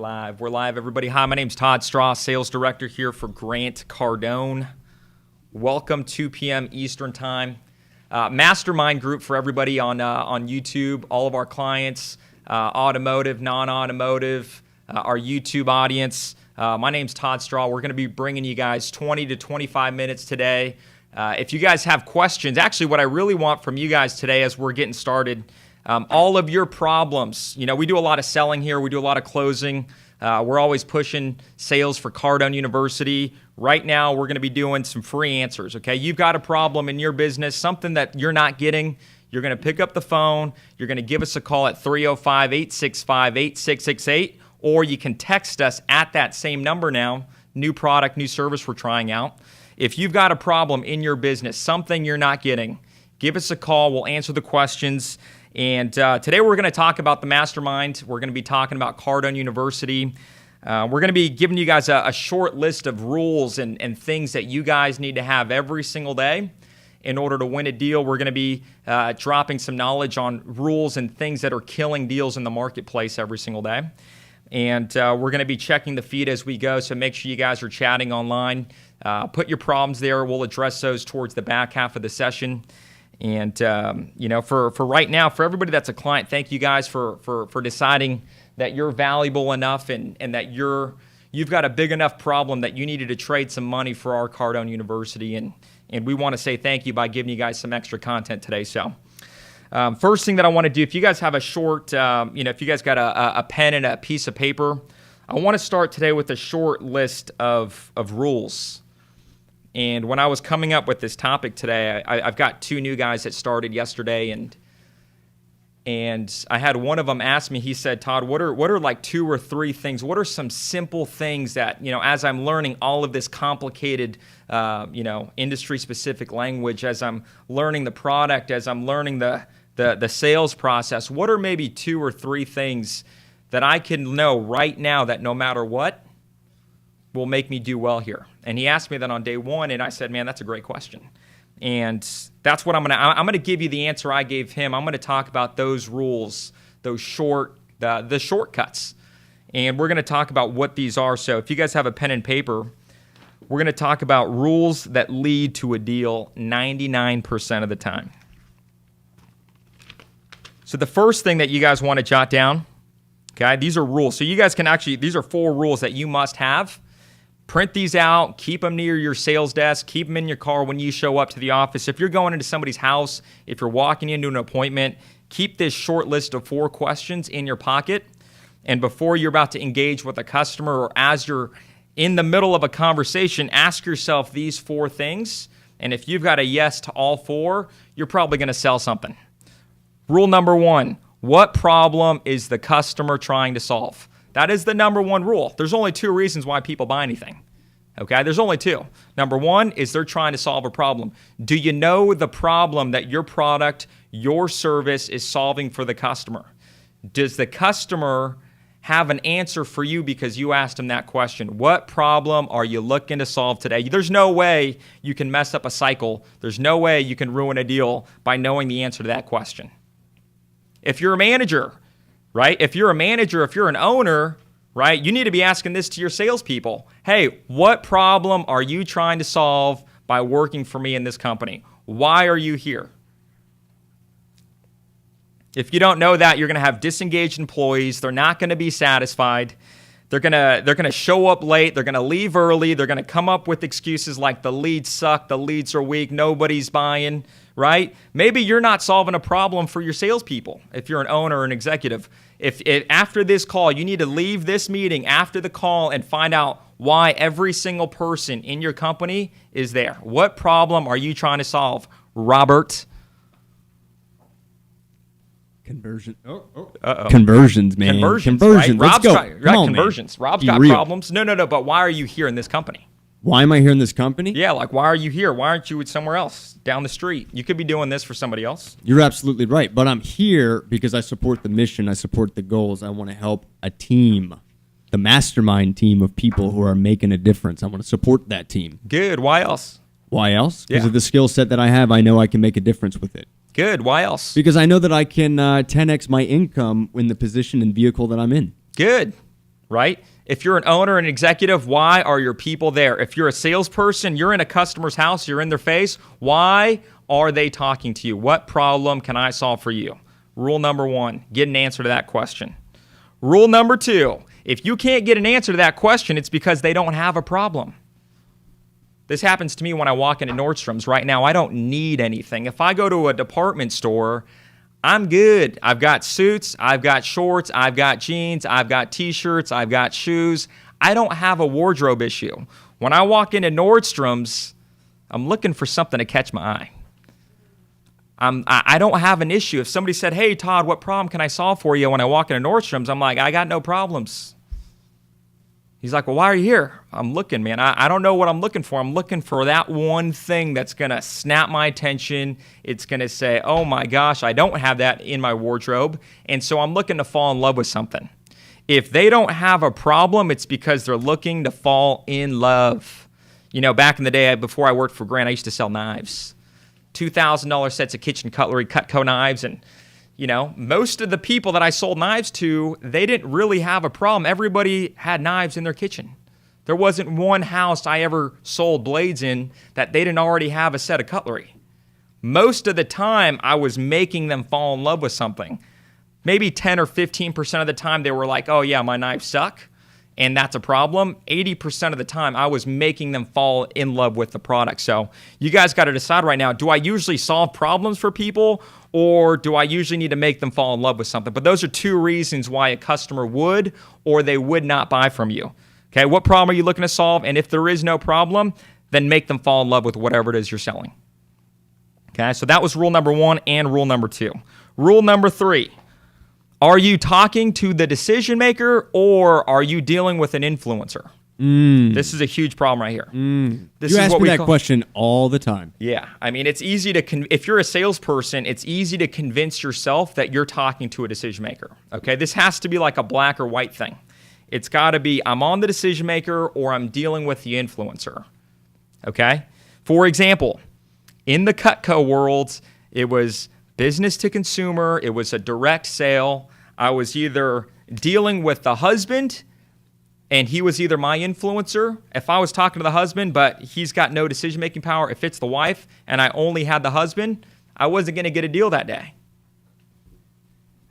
live. We're live, everybody. Hi, my name's Todd Straugh, Sales Director here for Grant Cardone. Welcome, 2 p.m. Eastern Time. Mastermind group for everybody on YouTube, all of our clients, automotive, non-automotive, our YouTube audience. My name's Todd Straugh. We're going to be bringing you guys 20 to 25 minutes today. If you guys have questions, actually what I really want from you guys today as we're getting started, all of your problems. You know, we do a lot of selling here. We do a lot of closing. We're always pushing sales for Cardone University. Right now, we're going to be doing some free answers, okay? You've got a problem in your business, something that you're not getting. You're going to pick up the phone. You're going to give us a call at 305-865-8668, or you can text us at that same number now. New product, new service we're trying out. If you've got a problem in your business, something you're not getting, give us a call. We'll answer the questions. And today we're going to talk about the mastermind. We're going to be talking about Cardone University. We're going to be giving you guys a short list of rules and things that you guys need to have every single day in order to win a deal. We're going to be dropping some knowledge on rules and things that are killing deals in the marketplace every single day. And we're going to be checking the feed as we go, so make sure you guys are chatting online. Put your problems there. We'll address those towards the back half of the session. And, for right now, for everybody that's a client, thank you guys for deciding that you're valuable enough and that you've got a big enough problem that you needed to trade some money for our Cardone University. And we want to say thank you by giving you guys some extra content today. So first thing that I want to do, if you guys have a short, if you guys got a pen and a piece of paper, I want to start today with a short list of rules. And when I was coming up with this topic today, I've got two new guys that started yesterday, and I had one of them ask me. He said, "Todd, what are like 2 or 3 things? What are some simple things that as I'm learning all of this complicated, industry-specific language, as I'm learning the product, as I'm learning the sales process, what are maybe 2 or 3 things that I can know right now that no matter what will make me do well here?" And he asked me that on day one, and I said, "Man, that's a great question." And that's what I'm gonna give you the answer I gave him. I'm gonna talk about those rules, the shortcuts, and we're gonna talk about what these are. So if you guys have a pen and paper, we're gonna talk about rules that lead to a deal 99% of the time. So the first thing that you guys want to jot down, okay, these are rules. So you guys can these are 4 rules that you must have. Print these out, keep them near your sales desk, keep them in your car when you show up to the office. If you're going into somebody's house, if you're walking into an appointment, keep this short list of 4 questions in your pocket. And before you're about to engage with a customer or as you're in the middle of a conversation, ask yourself these 4 things. And if you've got a yes to all 4, you're probably going to sell something. Rule number 1, what problem is the customer trying to solve? That is the number 1 rule. There's only 2 reasons why people buy anything. Okay, there's only 2. Number 1 is they're trying to solve a problem. Do you know the problem that your product, your service is solving for the customer? Does the customer have an answer for you because you asked them that question? What problem are you looking to solve today? There's no way you can mess up a cycle. There's no way you can ruin a deal by knowing the answer to that question. If you're a manager, right? If you're an owner, right, you need to be asking this to your salespeople. Hey, what problem are you trying to solve by working for me in this company? Why are you here? If you don't know that, you're going to have disengaged employees. They're not going to be satisfied. They're going to show up late. They're going to leave early. They're going to come up with excuses like the leads suck, the leads are weak, nobody's buying, right? Maybe you're not solving a problem for your salespeople if you're an owner or an executive. If after this call, you need to leave this meeting after the call and find out why every single person in your company is there. What problem are you trying to solve, Robert? Conversions, man. Conversions, right? Let's go. Conversions. Rob's got problems. No, but why are you here in this company? Why am I here in this company? Yeah, like why are you here? Why aren't you somewhere else down the street? You could be doing this for somebody else. You're absolutely right. But I'm here because I support the mission. I support the goals. I want to help a team, the mastermind team of people who are making a difference. I want to support that team. Good. Why else? Why else? Because of the skill set that I have, I know I can make a difference with it. Good. Why else? Because I know that I can 10x my income in the position and vehicle that I'm in. Good. right? If you're an owner and executive, why are your people there? If you're a salesperson, you're in a customer's house, you're in their face, why are they talking to you? What problem can I solve for you? Rule number 1, get an answer to that question. Rule number 2, if you can't get an answer to that question, it's because they don't have a problem. This happens to me when I walk into Nordstrom's. Right now, I don't need anything. If I go to a department store, I'm good. I've got suits, I've got shorts, I've got jeans, I've got t-shirts, I've got shoes. I don't have a wardrobe issue. When I walk into Nordstrom's, I'm looking for something to catch my eye. I don't have an issue. If somebody said, hey, Todd, what problem can I solve for you when I walk into Nordstrom's? I'm like, I got no problems. He's like, well, why are you here? I'm looking, man. I don't know what I'm looking for. I'm looking for that one thing that's going to snap my attention. It's going to say, oh, my gosh, I don't have that in my wardrobe. And so I'm looking to fall in love with something. If they don't have a problem, it's because they're looking to fall in love. You know, back in the day, before I worked for Grant, I used to sell knives. $2,000 sets of kitchen cutlery, Cutco knives, and you know, most of the people that I sold knives to, they didn't really have a problem. Everybody had knives in their kitchen. There wasn't one house I ever sold blades in that they didn't already have a set of cutlery. Most of the time, I was making them fall in love with something. Maybe 10 or 15% of the time, they were like, oh yeah, my knives suck, and that's a problem. 80% of the time, I was making them fall in love with the product. So you guys got to decide right now, do I usually solve problems for people, or do I usually need to make them fall in love with something? But those are 2 reasons why a customer would or they would not buy from you. Okay, what problem are you looking to solve? And if there is no problem, then make them fall in love with whatever it is you're selling. Okay, so that was rule number 1 and rule number 2. Rule number 3, are you talking to the decision maker or are you dealing with an influencer? This is a huge problem right here. This you is ask what me we that call question all the time. Yeah, I mean, it's easy to, if you're a salesperson, it's easy to convince yourself that you're talking to a decision maker, okay? This has to be like a black or white thing. It's got to be, I'm on the decision maker or I'm dealing with the influencer, okay? For example, in the Cutco world, it was business to consumer, it was a direct sale. I was either dealing with the husband and he was either my influencer, if I was talking to the husband, but he's got no decision-making power. If it's the wife and I only had the husband, I wasn't going to get a deal that day.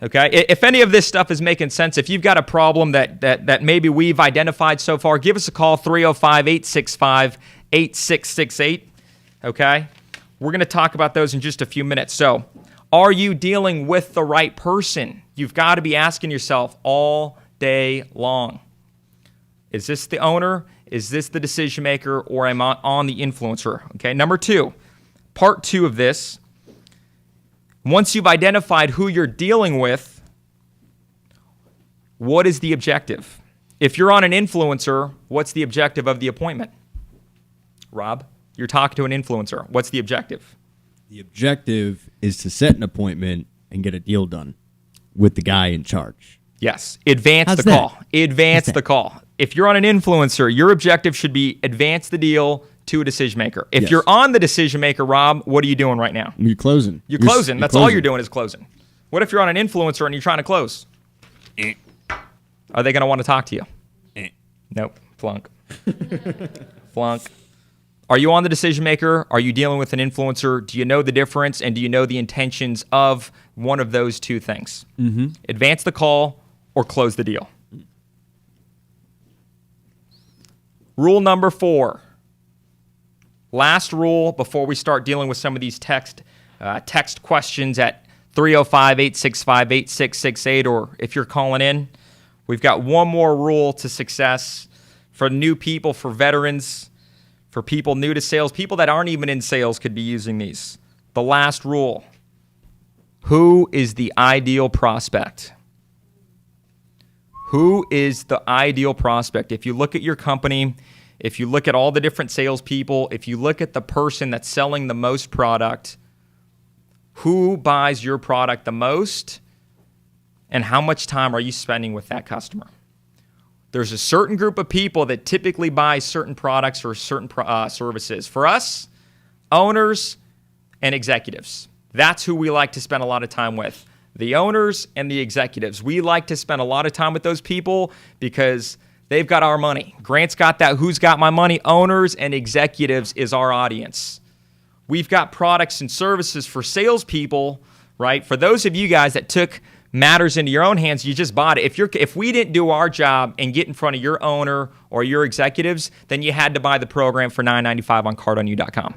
Okay? If any of this stuff is making sense, if you've got a problem that maybe we've identified so far, give us a call, 305-865-8668. Okay? We're going to talk about those in just a few minutes. So, are you dealing with the right person? You've got to be asking yourself all day long. Is this the owner? Is this the decision maker? Or am I on the influencer? Okay, number 2, part 2 of this. Once you've identified who you're dealing with, what is the objective? If you're on an influencer, what's the objective of the appointment? Rob, you're talking to an influencer. What's the objective? The objective is to set an appointment and get a deal done with the guy in charge. Yes, advance the call. Advance the call. If you're on an influencer, your objective should be advance the deal to a decision maker. If you're on the decision maker, Rob, what are you doing right now? You're closing. You're closing. That's all you're doing is closing. What if you're on an influencer and you're trying to close? Are they going to want to talk to you? Nope. Flunk. Flunk. Are you on the decision maker? Are you dealing with an influencer? Do you know the difference? And do you know the intentions of one of those 2 things? Advance the call or close the deal. Rule number 4. Last rule before we start dealing with some of these text questions at 305-865-8668, or if you're calling in, we've got one more rule to success for new people, for veterans, for people new to sales, people that aren't even in sales could be using these. The last rule: who is the ideal prospect? Who is the ideal prospect? If you look at your company, if you look at all the different salespeople, if you look at the person that's selling the most product, who buys your product the most, and how much time are you spending with that customer? There's a certain group of people that typically buy certain products or certain services. For us, owners and executives, that's who we like to spend a lot of time with. the owners and the executives. We like to spend a lot of time with those people because they've got our money. Grant's got that who's got my money. Owners and executives is our audience. We've got products and services for salespeople, right? For those of you guys that took matters into your own hands, you just bought it. If we didn't do our job and get in front of your owner or your executives, then you had to buy the program for $9.95 on CardoneU.com.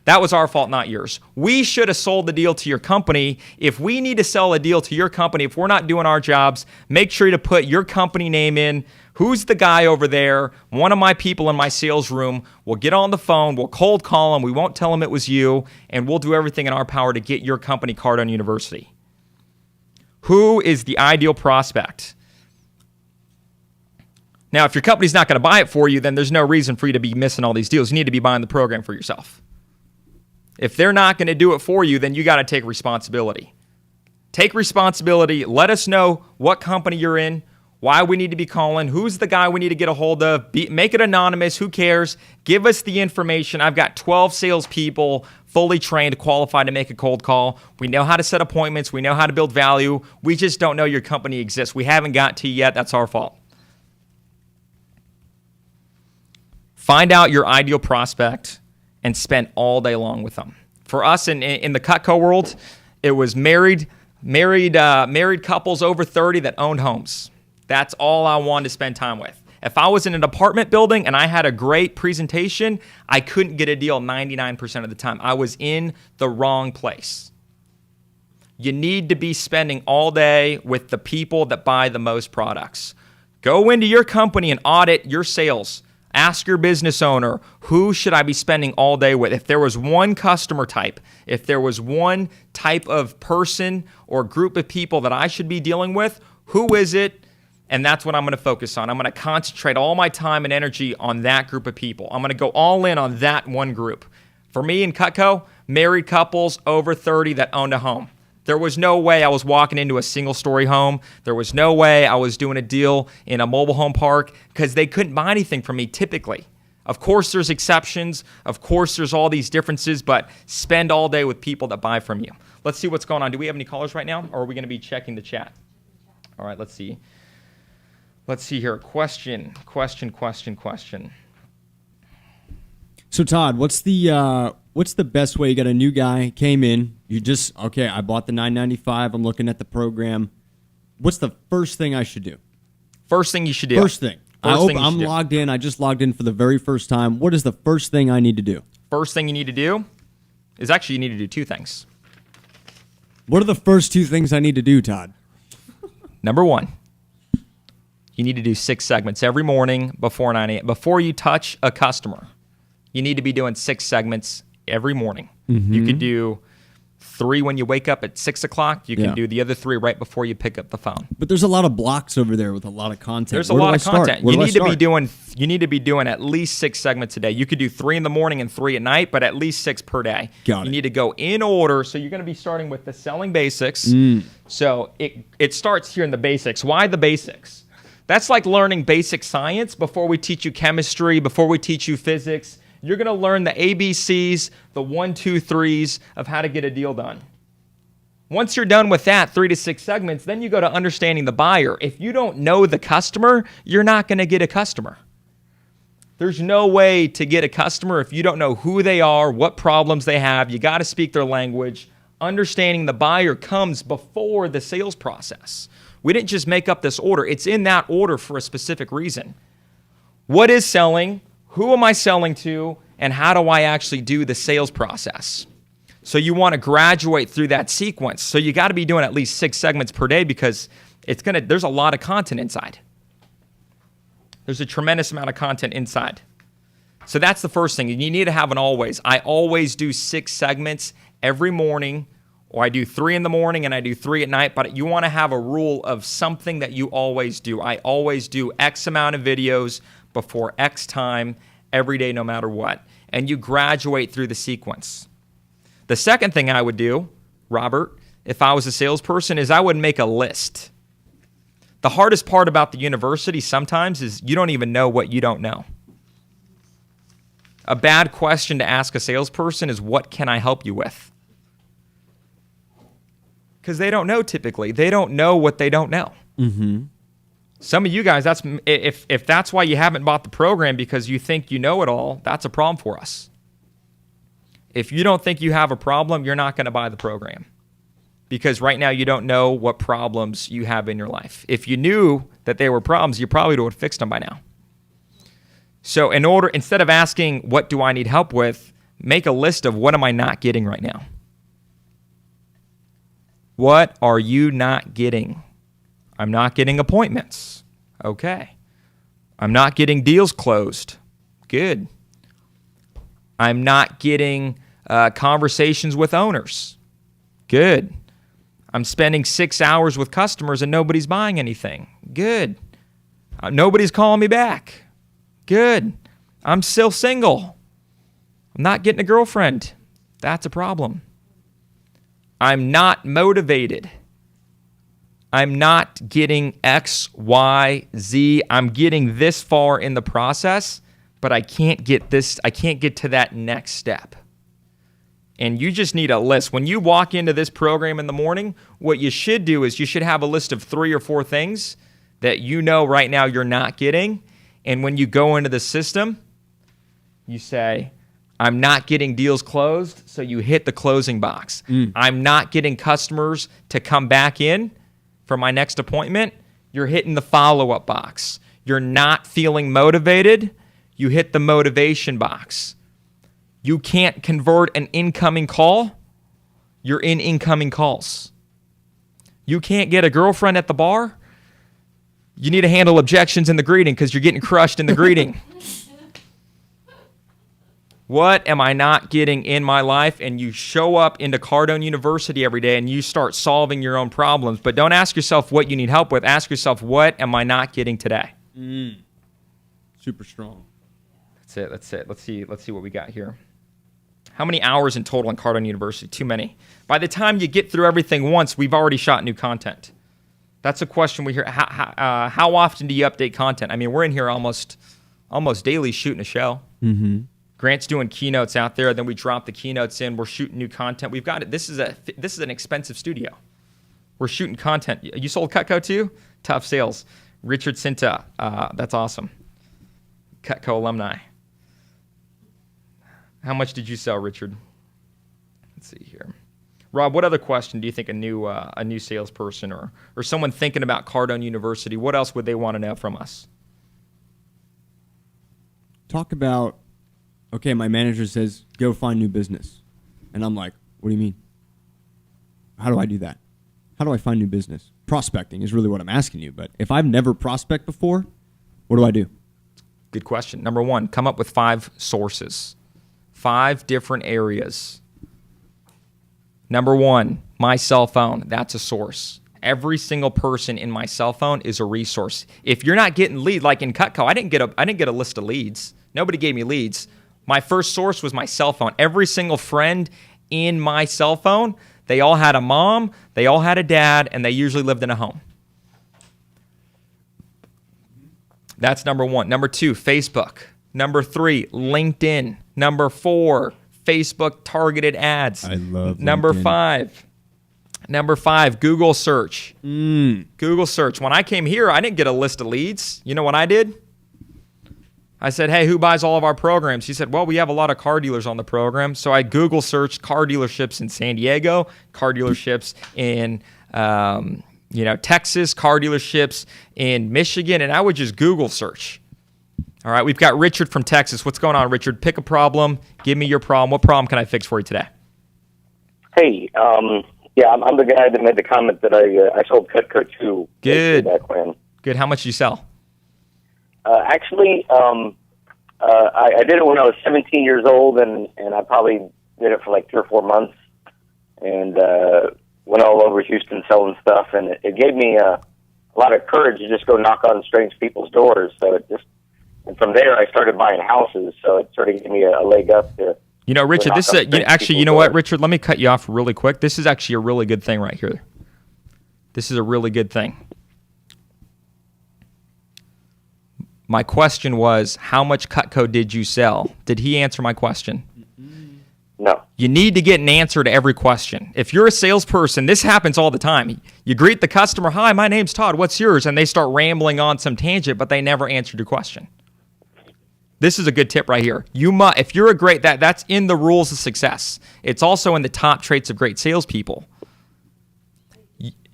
That was our fault, not yours. We should have sold the deal to your company. If we need to sell a deal to your company, if we're not doing our jobs, make sure to put your company name in. Who's the guy over there? One of my people in my sales room will get on the phone. We'll cold call him. We won't tell him it was you, and we'll do everything in our power to get your company Cardone University. Who is the ideal prospect? Now, if your company's not going to buy it for you, then there's no reason for you to be missing all these deals. You need to be buying the program for yourself. If they're not going to do it for you, then you got to take responsibility. Take responsibility. Let us know what company you're in, why we need to be calling, who's the guy we need to get a hold of. Make it anonymous. Who cares? Give us the information. I've got 12 salespeople fully trained, qualified to make a cold call. We know how to set appointments. We know how to build value. We just don't know your company exists. We haven't got to you yet. That's our fault. Find out your ideal prospect and spend all day long with them. For us in the Cutco world, it was married couples over 30 that owned homes. That's all I wanted to spend time with. If I was in an apartment building and I had a great presentation, I couldn't get a deal 99% of the time. I was in the wrong place. You need to be spending all day with the people that buy the most products. Go into your company and audit your sales. Ask your business owner, who should I be spending all day with? If there was one customer type, if there was one type of person or group of people that I should be dealing with, who is it? And that's what I'm going to focus on. I'm going to concentrate all my time and energy on that group of people. I'm going to go all in on that one group. For me in Cutco, married couples over 30 that owned a home. There was no way I was walking into a single-story home. There was no way I was doing a deal in a mobile home park because they couldn't buy anything from me typically. Of course, there's exceptions. Of course, there's all these differences, but spend all day with people that buy from you. Let's see what's going on. Do we have any callers right now, or are we going to be checking the chat? All right, let's see. Let's see here. Question. So Todd, what's the best way? You got a new guy, came in, I bought the $9.95, I'm looking at the program. What's the first thing I should do? First thing you should do. I'm logged in. I just logged in for the very first time. What is the first thing I need to do? First thing you need to do is actually you need to do two things. What are the first two things I need to do, Todd? Number one, you need to do 6 segments every morning before 9 a.m. Before you touch a customer, you need to be doing 6 segments every morning. Mm-hmm. You could do 3 when you wake up at 6 o'clock. You can do the other 3 right before you pick up the phone. But there's a lot of blocks over there with a lot of content. There's a lot of content. You need to be doing at least 6 segments a day. You could do 3 in the morning and 3 at night, but at least 6 per day. You need to go in order. So you're going to be starting with the selling basics. So it starts here in the basics. Why the basics? That's like learning basic science before we teach you chemistry, before we teach you physics. You're going to learn the ABCs, the 1, 2, 3s of how to get a deal done. Once you're done with that, 3 to 6 segments, then you go to understanding the buyer. If you don't know the customer, you're not going to get a customer. There's no way to get a customer if you don't know who they are, what problems they have. You got to speak their language. Understanding the buyer comes before the sales process. We didn't just make up this order. It's in that order for a specific reason. What is selling? Who am I selling to? And how do I actually do the sales process? So you want to graduate through that sequence. So you got to be doing at least 6 segments per day because there's a lot of content inside. There's a tremendous amount of content inside. So that's the first thing. You need to have an always. I always do 6 segments every morning, or I do 3 in the morning and I do 3 at night, but you want to have a rule of something that you always do. I always do X amount of videos before X time every day, no matter what. And you graduate through the sequence. The second thing I would do, Robert, if I was a salesperson, is I would make a list. The hardest part about the university sometimes is you don't even know what you don't know. A bad question to ask a salesperson is, what can I help you with? Because they don't know typically. They don't know what they don't know. Mm-hmm. Some of you guys, that's if that's why you haven't bought the program because you think you know it all, that's a problem for us. If you don't think you have a problem, you're not going to buy the program. Because right now you don't know what problems you have in your life. If you knew that they were problems, you probably would have fixed them by now. So instead of asking, what do I need help with, make a list of what am I not getting right now? What are you not getting? I'm not getting appointments. Okay. I'm not getting deals closed. Good. I'm not getting conversations with owners. Good. I'm spending 6 hours with customers and nobody's buying anything. Good. Nobody's calling me back. Good. I'm still single. I'm not getting a girlfriend. That's a problem. I'm not motivated. I'm not getting X, Y, Z. I'm getting this far in the process, but I can't get to that next step. And you just need a list. When you walk into this program in the morning, what you should do is you should have a list of 3 or 4 things that you know right now you're not getting. And when you go into the system, you say, I'm not getting deals closed, so you hit the closing box. I'm not getting customers to come back in for my next appointment. You're hitting the follow-up box. You're not feeling motivated. You hit the motivation box. You can't convert an incoming call. You're in incoming calls. You can't get a girlfriend at the bar. You need to handle objections in the greeting because you're getting crushed in the greeting. What am I not getting in my life? And you show up into Cardone University every day and you start solving your own problems. But don't ask yourself what you need help with. Ask yourself, what am I not getting today? Super strong. That's it. Let's see what we got here. How many hours in total in Cardone University? Too many. By the time you get through everything once, we've already shot new content. That's a question we hear. How often do you update content? I mean, we're in here almost daily shooting a show. Mm-hmm. Grant's doing keynotes out there. Then we drop the keynotes in. We're shooting new content. We've got it. This is an expensive studio. We're shooting content. You sold Cutco too? Tough sales. Richard Cinta. That's awesome. Cutco alumni. How much did you sell, Richard? Let's see here. Rob, what other question do you think a new salesperson or someone thinking about Cardone University, what else would they want to know from us? Talk about, okay, my manager says, go find new business. And I'm like, what do you mean? How do I do that? How do I find new business? Prospecting is really what I'm asking you. But if I've never prospect before, what do I do? Good question. Number 1, come up with 5 sources. 5 different areas. Number 1, my cell phone. That's a source. Every single person in my cell phone is a resource. If you're not getting leads, like in Cutco, I didn't get a list of leads. Nobody gave me leads. My first source was my cell phone. Every single friend in my cell phone, they all had a mom, they all had a dad, and they usually lived in a home. That's number 1. Number 2, Facebook. Number 3, LinkedIn. Number 4, Facebook targeted ads. I love Number LinkedIn. 5, Google search. Mm. Google search. When I came here, I didn't get a list of leads. You know what I did? I said, hey, who buys all of our programs? He said, well, we have a lot of car dealers on the program. So I Google searched car dealerships in San Diego, car dealerships in Texas, car dealerships in Michigan, and I would just Google search. All right, we've got Richard from Texas. What's going on, Richard? Pick a problem. Give me your problem. What problem can I fix for you today? Hey, I'm the guy that made the comment that I sold Cutco to. Good. Back when. Good. How much did you sell? I did it when I was 17 years old, and I probably did it for like 3 or 4 months, and went all over Houston selling stuff, and it gave me a lot of courage to just go knock on strange people's doors. So and from there I started buying houses, so it sort of gave me a leg up to. You know, Richard, this is actually, you know what, Richard? Let me cut you off really quick. This is actually a really good thing right here. This is a really good thing. My question was, how much Cutco did you sell? Did he answer my question? No. You need to get an answer to every question. If you're a salesperson, this happens all the time. You greet the customer, "Hi, my name's Todd. What's yours?" And they start rambling on some tangent, but they never answered your question. This is a good tip right here. If you're a great, that's in the rules of success. It's also in the top traits of great salespeople.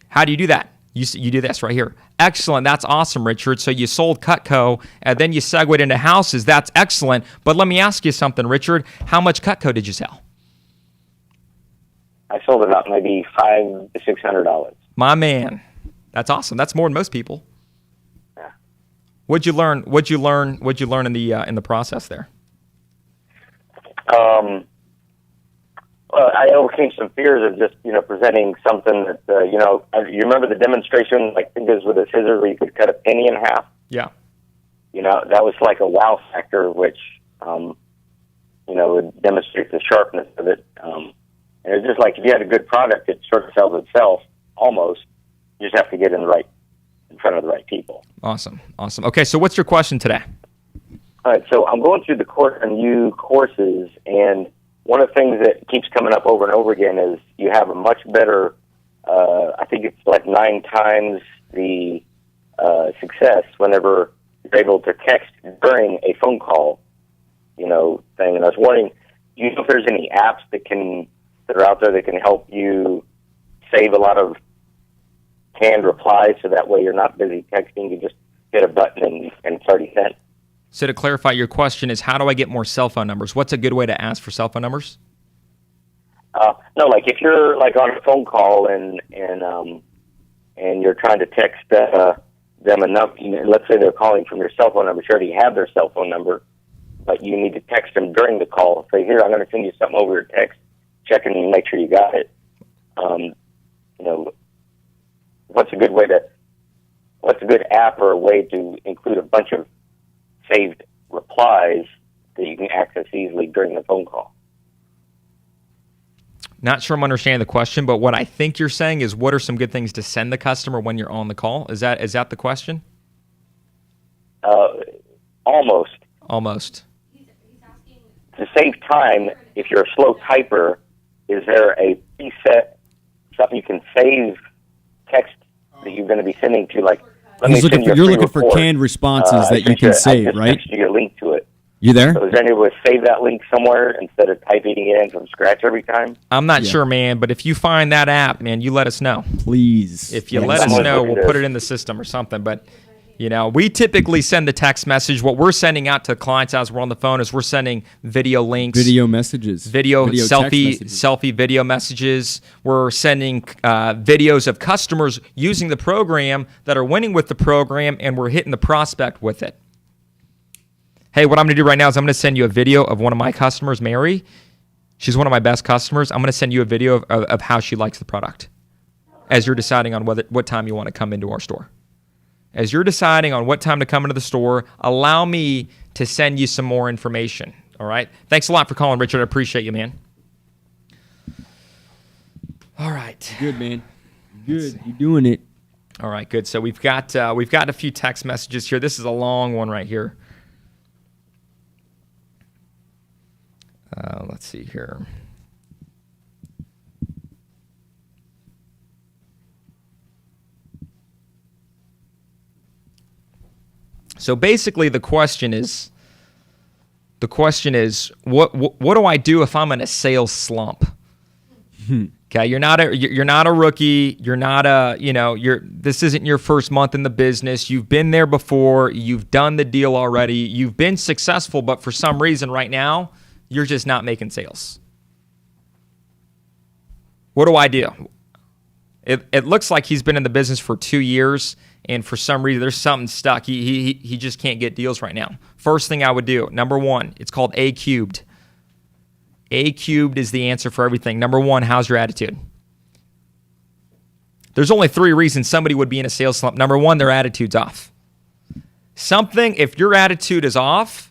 How do you do that? You do this right here. Excellent. That's awesome, Richard. So you sold Cutco, and then you segued into houses. That's excellent. But let me ask you something, Richard. How much Cutco did you sell? I sold about maybe $500 to $600. My man. That's awesome. That's more than most people. Yeah. What'd you learn in the process there? Well, I overcame some fears of just, presenting something that, you remember the demonstration, like fingers with a scissors where you could cut a penny in half? Yeah. That was like a wow factor, which, would demonstrate the sharpness of it. And it's just like if you had a good product, it sort of sells itself, almost. You just have to get in front of the right people. Awesome. Okay, so what's your question today? All right, so I'm going through the new courses, and one of the things that keeps coming up over and over again is you have a much better, I think it's like 9 times the success whenever you're able to text during a phone call, thing. And I was wondering, do you know if there's any apps that are out there that can help you save a lot of canned replies so that way you're not busy texting, you just hit a button and it's already sent? So to clarify, your question is, how do I get more cell phone numbers? What's a good way to ask for cell phone numbers? No, like if you're like on a phone call and you're trying to text them enough, let's say they're calling from your cell phone number, you already have their cell phone number, but you need to text them during the call. Say, here, I'm going to send you something over your text, check and make sure you got it. What's a good app or a way to include a bunch of saved replies that you can access easily during the phone call? Not sure I'm understanding the question, but what I think you're saying is, what are some good things to send the customer when you're on the call? Is that the question? Almost. To save time, if you're a slow typer, is there a preset, something you can save text that you're going to be sending to, like, you're looking for canned responses that you can save, right? Text you a link to it. You there? So is there any way to save that link somewhere instead of typing it in from scratch every time? I'm not sure, man, but if you find that app, man, you let us know. Please. If you let us know, we'll put it in the system or something. But, we typically send the text message. What we're sending out to clients as we're on the phone is we're sending video links. Video messages. Video selfie video messages. We're sending videos of customers using the program that are winning with the program, and we're hitting the prospect with it. Hey, what I'm going to do right now is I'm going to send you a video of one of my customers, Mary. She's one of my best customers. I'm going to send you a video of how she likes the product as you're deciding on what time you want to come into our store. As you're deciding on what time to come into the store, allow me to send you some more information, all right? Thanks a lot for calling, Richard. I appreciate you, man. All right. Good, man. Good. You're doing it. All right, good. So we've got a few text messages here. This is a long one right here. Let's see here. So basically, the question is, what do I do if I'm in a sales slump? Okay, you're not a rookie. You're not this isn't your first month in the business. You've been there before. You've done the deal already. You've been successful, but for some reason right now, you're just not making sales. What do I do? It looks like he's been in the business for 2 years, and for some reason there's something stuck. He just can't get deals right now. First thing I would do, number one, it's called A cubed. A cubed is the answer for everything. Number one, how's your attitude? There's only 3 reasons somebody would be in a sales slump. Number one, their attitude's off. If your attitude is off,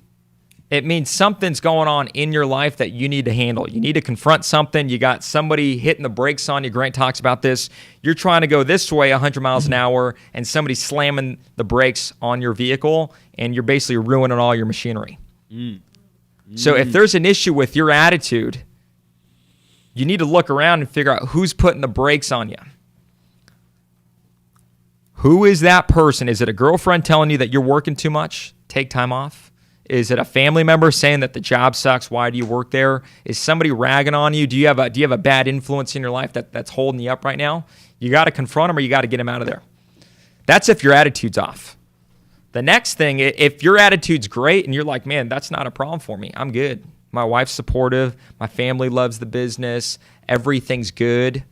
it means something's going on in your life that you need to handle. You need to confront something. You got somebody hitting the brakes on you. Grant talks about this. You're trying to go this way 100 miles an hour, and somebody's slamming the brakes on your vehicle, and you're basically ruining all your machinery. So if there's an issue with your attitude, you need to look around and figure out who's putting the brakes on you. Who is that person? Is it a girlfriend telling you that you're working too much? Take time off. Is it a family member saying that the job sucks? Why do you work there? Is somebody ragging on you? Do you have a bad influence in your life that's holding you up right now? You got to confront them or you got to get them out of there. That's if your attitude's off. The next thing, if your attitude's great and you're like, man, that's not a problem for me. I'm good. My wife's supportive. My family loves the business. Everything's good.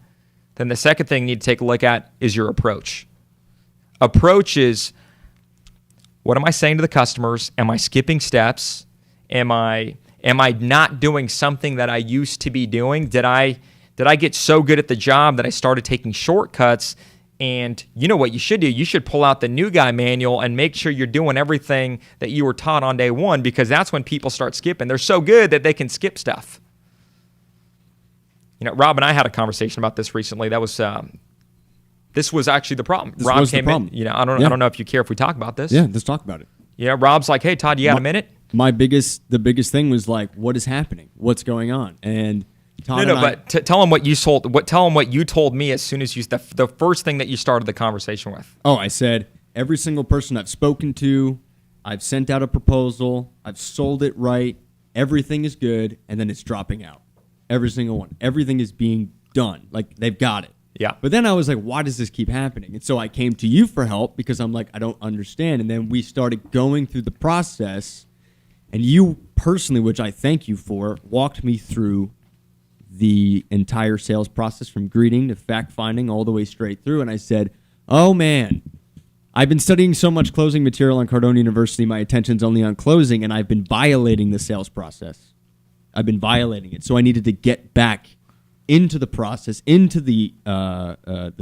Then the second thing you need to take a look at is your approach. Approach is, what am I saying to the customers? Am I skipping steps? Am I not doing something that I used to be doing? Did I get so good at the job that I started taking shortcuts? And you know what you should do? You should pull out the new guy manual and make sure you're doing everything that you were taught on day one, because that's when people start skipping. They're so good that they can skip stuff. You know, Rob and I had a conversation about this recently. That was this was actually the problem. Rob came in. You know, I don't know if you care if we talk about this. Yeah, let's talk about it. Yeah, Rob's like, hey, Todd, you got a minute? The biggest thing was like, what is happening? What's going on? And Todd but tell him what you told. Tell him what you told me as soon as the first thing that you started the conversation with. Oh, I said every single person I've spoken to, I've sent out a proposal, I've sold it right, everything is good, and then it's dropping out. Every single one. Everything is being done. Like, they've got it. Yeah. But then I was like, why does this keep happening? And so I came to you for help because I'm like, I don't understand. And then we started going through the process, and you personally, which I thank you for, walked me through the entire sales process from greeting to fact finding all the way straight through. And I said, oh man, I've been studying so much closing material on Cardone University. My attention's only on closing, and I've been violating the sales process. I've been violating it. So I needed to get back into the process, into the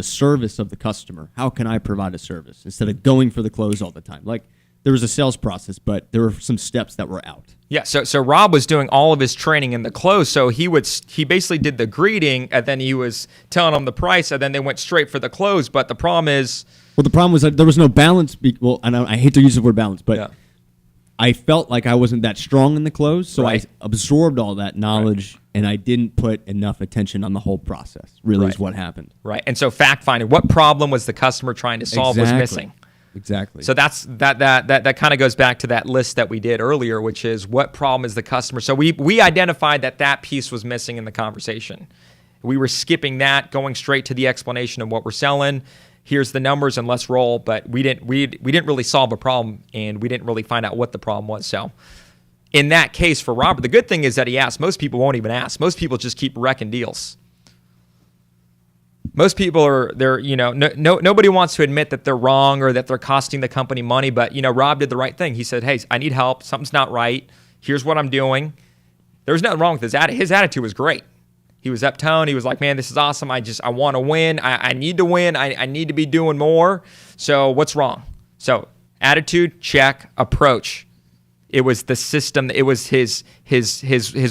service of the customer. How can I provide a service instead of going for the close all the time? Like, there was a sales process, but there were some steps that were out. Yeah, so Rob was doing all of his training in the close. So he basically did the greeting, and then he was telling them the price, and then they went straight for the close. But the problem is, that there was no balance. And I hate to use the word balance, but yeah. I felt like I wasn't that strong in the close, so right. I absorbed all that knowledge, right. And I didn't put enough attention on the whole process. Really, right. Is what happened. Right, and so fact finding, what problem was the customer trying to solve was missing. Exactly. So that kind of goes back to that list that we did earlier, which is what problem is the customer. So we identified that piece was missing in the conversation. We were skipping that, going straight to the explanation of what we're selling. Here's the numbers and let's roll. But we didn't really solve a problem, and we didn't really find out what the problem was. So in that case for Robert, the good thing is that he asked. Most people won't even ask. Most people just keep wrecking deals. Most people nobody wants to admit that they're wrong or that they're costing the company money. But, Rob did the right thing. He said, hey, I need help. Something's not right. Here's what I'm doing. There's nothing wrong with his attitude. His attitude was great. He was up-toned. He was like, man, this is awesome. I want to win. I need to win. I need to be doing more. So what's wrong? So attitude, check. Approach. It was the system. It was his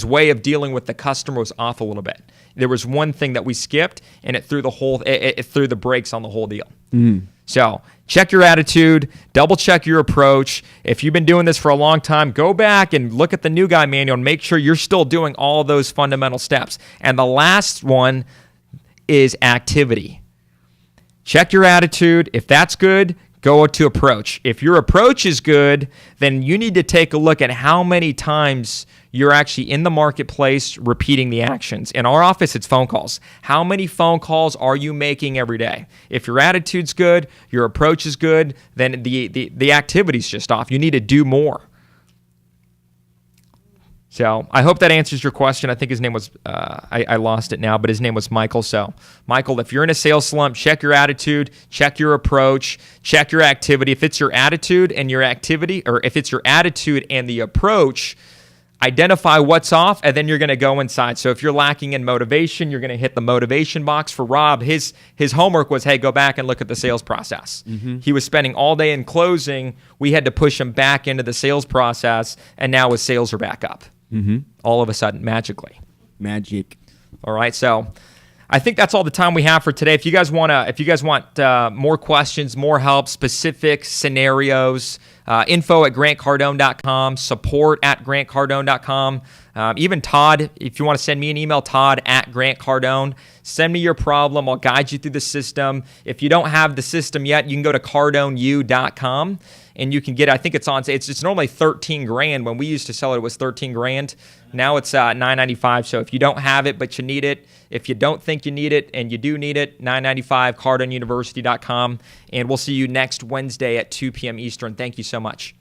way of dealing with the customer was off a little bit. There was one thing that we skipped, and it threw the brakes on the whole deal. Mm. So check your attitude, double check your approach. If you've been doing this for a long time, go back and look at the new guy manual and make sure you're still doing all of those fundamental steps. And the last one is activity. Check your attitude. If that's good, go to approach. If your approach is good, then you need to take a look at how many times you're actually in the marketplace repeating the actions. In our office, it's phone calls. How many phone calls are you making every day? If your attitude's good, your approach is good, then the activity's just off. You need to do more. So I hope that answers your question. I think his name was, I lost it now, but his name was Michael. So Michael, if you're in a sales slump, check your attitude, check your approach, check your activity. If it's your attitude and your activity, or if it's your attitude and the approach, identify what's off, and then you're going to go inside. So if you're lacking in motivation, you're going to hit the motivation box. For Rob, his homework was, hey, go back and look at the sales process. Mm-hmm. He was spending all day in closing. We had to push him back into the sales process, and now his sales are back up. Mm-hmm. All of a sudden, magically. Magic. All right, so I think that's all the time we have for today. If you guys want more questions, more help, specific scenarios, info@grantcardone.com, support@grantcardone.com. Even Todd, if you want to send me an email, Todd@GrantCardone. Send me your problem. I'll guide you through the system. If you don't have the system yet, you can go to CardoneU.com and you can get it. I think it's normally 13 grand. When we used to sell it, it was 13 grand. Now it's $995. So if you don't have it, but you need it, if you don't think you need it and you do need it, $995, CardoneUniversity.com. And we'll see you next Wednesday at 2 p.m. Eastern. Thank you so much.